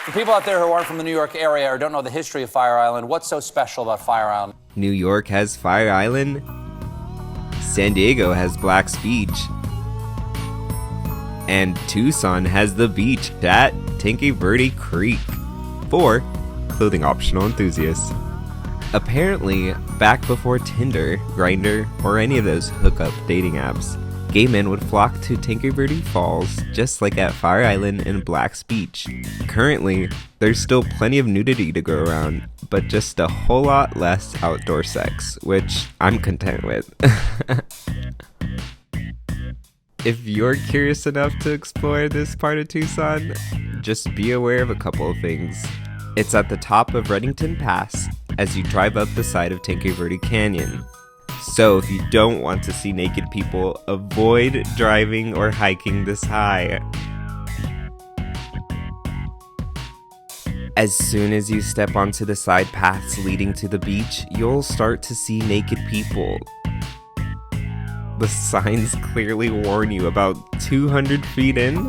For people out there who aren't from the New York area or don't know the history of Fire Island, what's so special about Fire Island? New York has Fire Island. San Diego has Black's Beach. And Tucson has the beach at Tanque Verde Creek for clothing optional enthusiasts. Apparently, back before Tinder, Grindr, or any of those hookup dating apps, gay men would flock to Tanque Verde Falls just like at Fire Island and Black's Beach. Currently, there's still plenty of nudity to go around, but just a whole lot less outdoor sex, which I'm content with. If you're curious enough to explore this part of Tucson, just be aware of a couple of things. It's at the top of Reddington Pass as you drive up the side of Tanque Verde Canyon. So if you don't want to see naked people, avoid driving or hiking this high. As soon as you step onto the side paths leading to the beach, you'll start to see naked people. The signs clearly warn you about 200 feet in.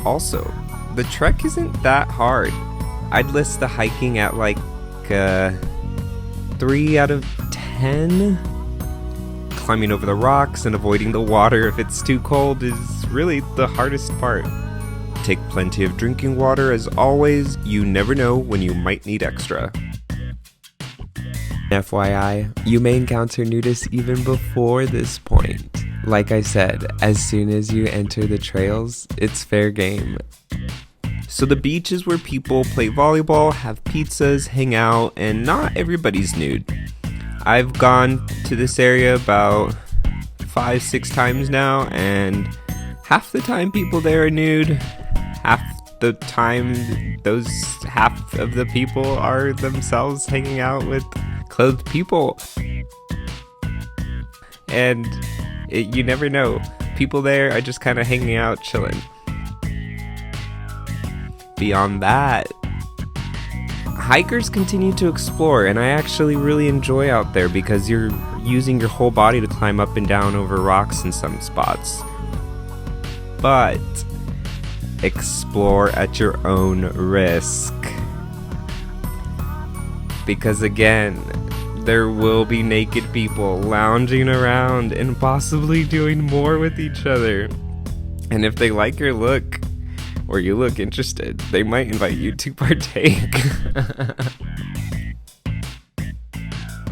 Also, the trek isn't that hard. I'd list the hiking at like 3 out of 10. Climbing over the rocks and avoiding the water if it's too cold is really the hardest part. Take plenty of drinking water as always, you never know when you might need extra. FYI, you may encounter nudists even before this point. Like I said, as soon as you enter the trails, it's fair game. So the beach is where people play volleyball, have pizzas, hang out, and not everybody's nude. I've gone to this area about 5-6 times now, and half the time people there are nude. Half the time, those half of the people are themselves hanging out with clothed people. And you never know. People there are just kind of hanging out, chilling. Beyond that, hikers continue to explore, and I actually really enjoy out there because you're using your whole body to climb up and down over rocks in some spots. But explore at your own risk. Because again, there will be naked people lounging around and possibly doing more with each other. And if they like your look, or you look interested, they might invite you to partake.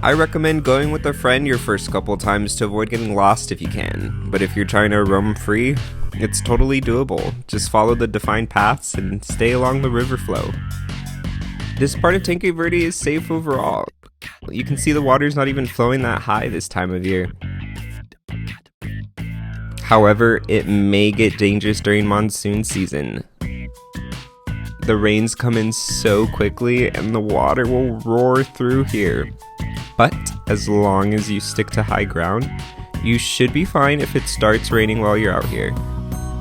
I recommend going with a friend your first couple times to avoid getting lost if you can. But if you're trying to roam free, it's totally doable. Just follow the defined paths and stay along the river flow. This part of Tanque Verde is safe overall. You can see the water's not even flowing that high this time of year. However, it may get dangerous during monsoon season. The rains come in so quickly and the water will roar through here. But as long as you stick to high ground, you should be fine if it starts raining while you're out here.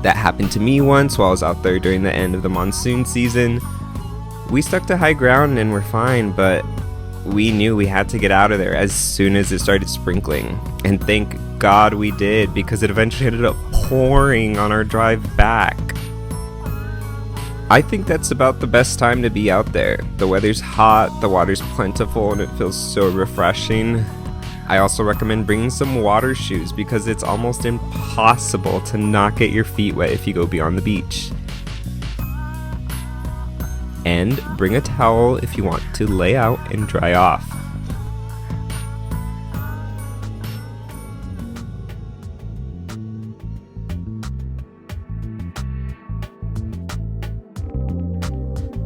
That happened to me once while I was out there during the end of the monsoon season. We stuck to high ground and we're fine, but we knew we had to get out of there as soon as it started sprinkling. And thank God we did, because it eventually ended up pouring on our drive back. I think that's about the best time to be out there. The weather's hot, the water's plentiful, and it feels so refreshing. I also recommend bringing some water shoes because it's almost impossible to not get your feet wet if you go beyond the beach. And bring a towel if you want to lay out and dry off.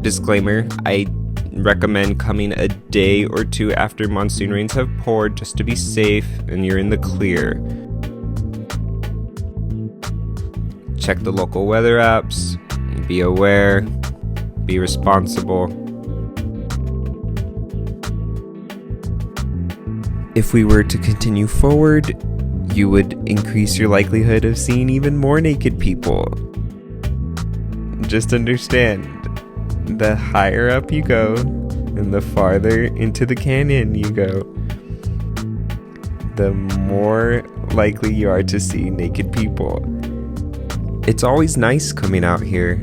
Disclaimer, I recommend coming a day or two after monsoon rains have poured just to be safe and you're in the clear. Check the local weather apps, be aware, be responsible. If we were to continue forward, you would increase your likelihood of seeing even more naked people. Just understand, the higher up you go, and the farther into the canyon you go, the more likely you are to see naked people. It's always nice coming out here.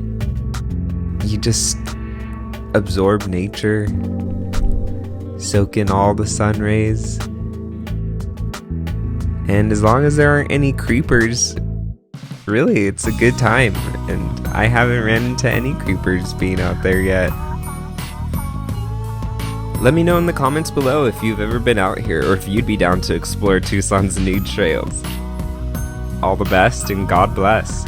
You just absorb nature, soak in all the sun rays, and as long as there aren't any creepers, really, it's a good time, and I haven't ran into any creepers being out there yet. Let me know in the comments below if you've ever been out here, or if you'd be down to explore Tucson's Nude trails. All the best, and God bless.